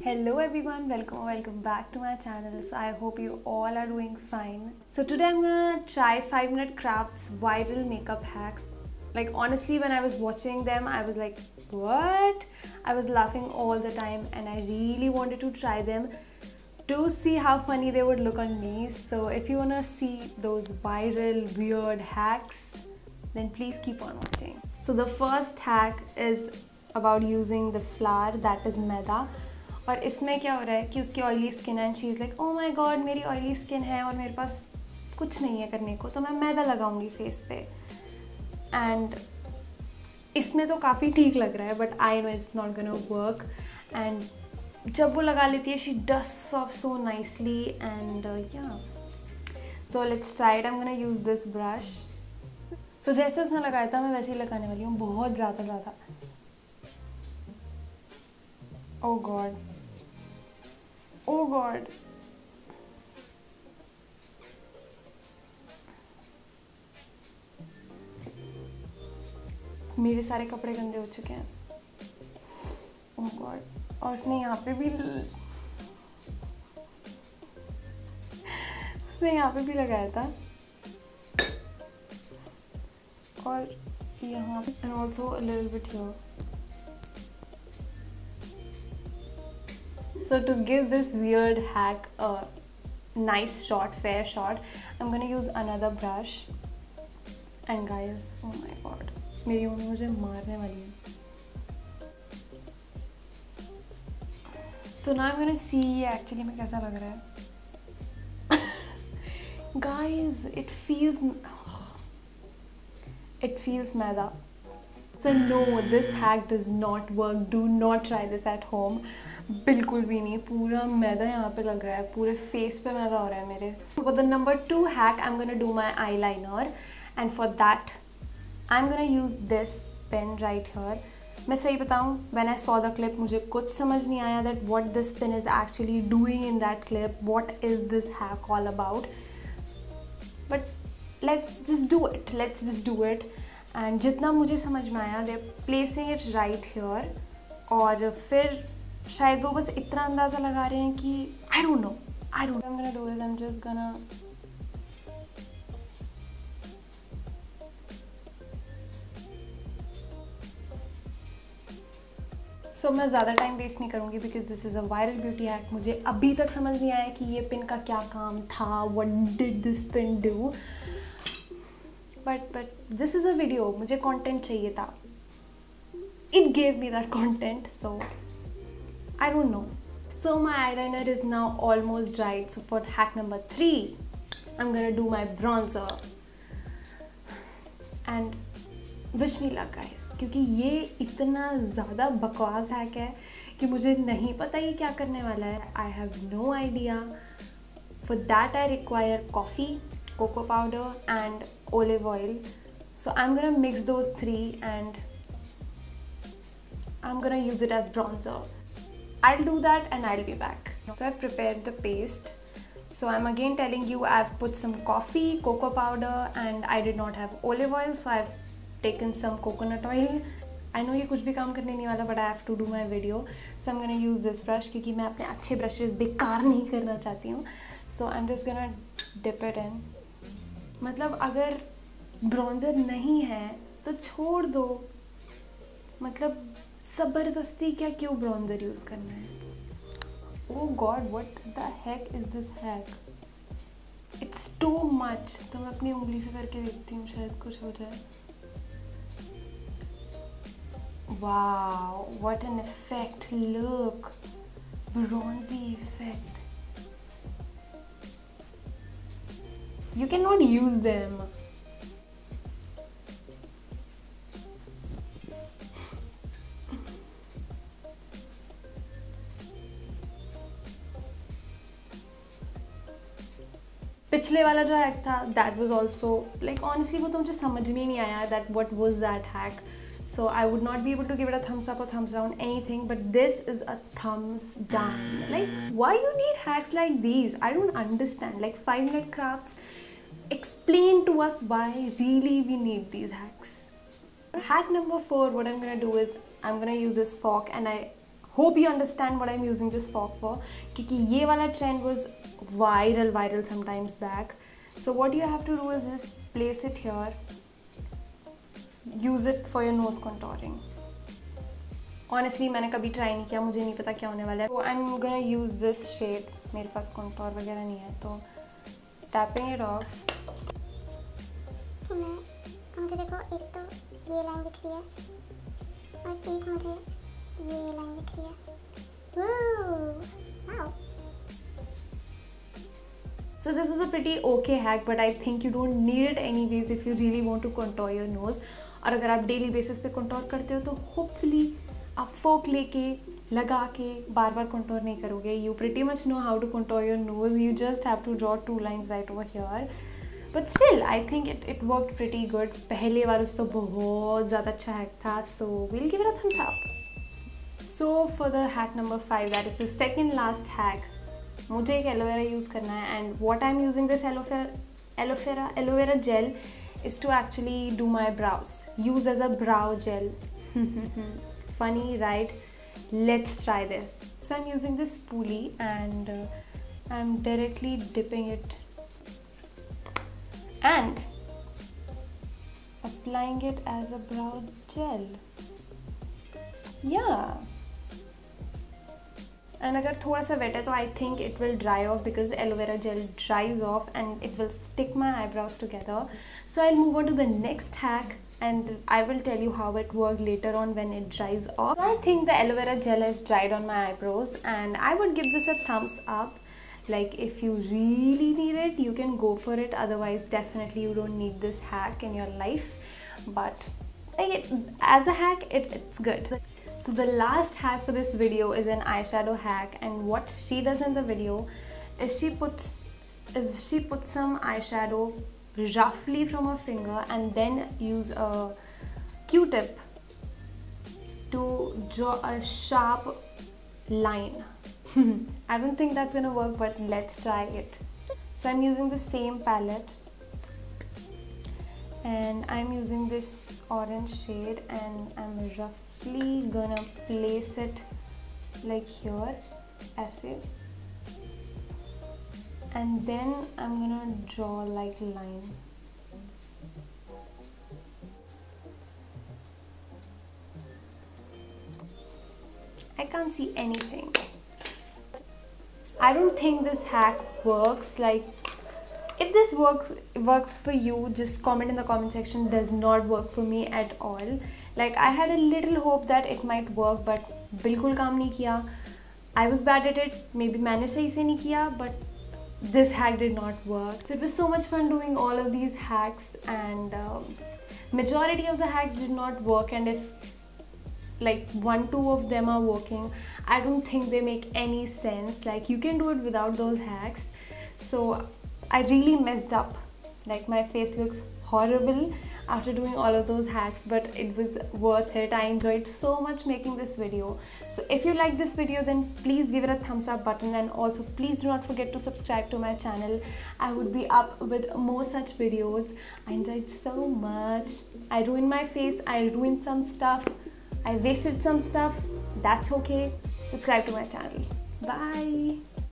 Hello everyone, welcome back to my channel. So I hope you all are doing fine. So today I'm gonna try 5 Minute Crafts viral makeup hacks. Like honestly, when I was watching them, I was like, what? I was laughing all the time and I really wanted to try them to see how funny they would look on me. So if you wanna see those viral weird hacks, then please keep on watching. So the first hack is about using the flour, that is maida. और इसमें क्या हो रहा है कि उसकी oily skin है and she is like oh my God मेरी ऑयली स्किन है और मेरे पास कुछ नहीं है करने को, तो मैं मैदा लगाऊंगी फेस पे. एंड इसमें तो काफ़ी ठीक लग रहा है but I know it's not gonna work. And जब वो लगा लेती है she dust off so nicely and या so let's try it. I am gonna use this brush. So जैसे उसने लगाया था मैं वैसे ही लगाने वाली हूँ, बहुत ज़्यादा. Oh God. Oh God. मेरे सारे कपड़े गंदे हो चुके हैं. Oh God. और उसने यहाँ पे भी लगाया था और यहाँ and also a little bit here. So to give this weird hack a nice shot, fair shot, I'm gonna use another brush. And guys, oh my god, मेरी मम्मी मुझे मारने वाली है. So now I'm gonna see actually में कैसा लग रहा है. Guys, it feels maida. So no, this hack does not work. Do not try this at home. बिल्कुल भी नहीं. पूरा मैदा यहाँ पे लग रहा है, पूरे फेस पे मैदा हो रहा है मेरे. For the number 2 hack, I'm gonna do my eyeliner, and for that, I'm gonna use this pen right here. मैं सही बताऊँ, when I saw the clip, मुझे कुछ समझ नहीं आया that what this pen is actually doing in that clip. What is this hack all about? But let's just do it. And जितना मुझे समझ में आया दे प्लेसिंग इट राइट हियर, और फिर शायद वो बस इतना अंदाज़ा लगा रहे हैं कि I don't know. I am gonna do it. I am just gonna so मैं ज़्यादा टाइम वेस्ट नहीं करूँगी because this is a viral beauty hack. मुझे अभी तक समझ नहीं आया कि ये पिन का क्या काम था. What did this pin do? But this is a video. मुझे content चाहिए था. It gave me that content, so I don't know. So my eyeliner is now almost dried. So for hack number 3, I'm gonna do my bronzer. And wish me luck guys, क्योंकि ये इतना ज़्यादा बकवास hack है कि मुझे नहीं पता ये क्या करने वाला है. I have no idea. For that I require coffee, cocoa powder and olive oil. So I'm gonna mix those 3 and I'm gonna use it as bronzer. I'll do that and I'll be back. So I've prepared the paste. So I'm again telling you I've put some coffee, cocoa powder, and I did not have olive oil, so I've taken some coconut oil. I know ये कुछ भी काम करने नहीं वाला, but I have to do my video. So I'm gonna use this brush क्योंकि मैं अपने अच्छे brushes बेकार नहीं करना चाहती हूँ. So I'm just gonna dip it in. मतलब अगर ब्रॉन्जर नहीं है तो छोड़ दो. मतलब ज़बरदस्ती क्या क्यों ब्रॉन्जर यूज़ करना है? Oh God, what the heck is this hack? It's too much. तो मैं अपनी उंगली से करके देखती हूँ, शायद कुछ हो जाए. Wow, what an effect. Look, bronzy effect. You cannot use them. पिछले वाला जो हैक था that was also like honestly वो तो मुझे समझ में ही नहीं आया that what was that hack. So I would not be able to give it a thumbs up or thumbs down anything, but this is a thumbs down. Like why you need hacks like these? I don't understand. Like 5 Minute Crafts, explain to us why really we need these hacks. Hack number 4, what I'm gonna do is I'm gonna use this fork, and I hope you understand what I'm using this fork for, क्योंकि ये वाला trend was viral sometimes back. So what you have to do is just place it here. Use it for your nose contouring. Honestly मैंने कभी try नहीं किया, मुझे नहीं पता क्या होने वाला है. So I'm gonna use this shade. मेरे पास contour वगैरह नहीं है, तो tapping it off. मुझे देखो, एक तो ये लाइन दिख रही है और एक मुझे ये लाइन दिख रही है. Wow. So this was a pretty okay hack, but I think you don't need it anyways if you really want to contour your nose. और अगर आप daily basis पे contour करते हो तो hopefully आप fork लेके लगा के बार बार contour नहीं करोगे. You pretty much know how to contour your nose. You just have to draw 2 lines right over here. But still, I think it worked pretty good. पहले बार उससे बहुत ज़्यादा अच्छा hack था. So we'll give it a thumbs up. So for the hack number 5, that is the second last hack. मुझे एक aloe vera use करना है and what I am using this aloe vera gel is to actually do my brows, use as a brow gel. Funny, right? Let's try this. So I'm using this spoolie and I'm directly dipping it and applying it as a brow gel. Yeah. And अगर थोड़ा सा wet है तो I think it will dry off because aloe vera gel dries off and it will stick my eyebrows together. So I'll move on to the next hack and I will tell you how it worked later on when it dries off. I think the aloe vera gel has dried on my eyebrows and I would give this a thumbs up. Like if you really need it, you can go for it. Otherwise, definitely you don't need this hack in your life. But as a hack, it's good. So the last hack for this video is an eyeshadow hack, and what she does in the video is she puts some eyeshadow roughly from her finger and then use a Q-tip to draw a sharp line. I don't think that's gonna work, but let's try it. So I'm using the same palette and I'm using this orange shade and I'm roughly gonna place it like here, as if, and then I'm gonna draw like line. I can't see anything. I don't think this hack works. Like, if this works for you, just comment in the comment section. Does not work for me at all. Like I had a little hope that it might work, but बिल्कुल काम नहीं किया. I was bad at it. Maybe मैंने सही से नहीं किया, but this hack did not work. So it was so much fun doing all of these hacks, and majority of the hacks did not work. And if like 1-2 of them are working, I don't think they make any sense. Like you can do it without those hacks. So I really messed up. Like my face looks horrible after doing all of those hacks, but it was worth it. I enjoyed so much making this video. So if you like this video, then please give it a thumbs up button, and also please do not forget to subscribe to my channel. I would be up with more such videos. I enjoyed so much. I ruined my face, I ruined some stuff, I wasted some stuff. That's okay. Subscribe to my channel. Bye.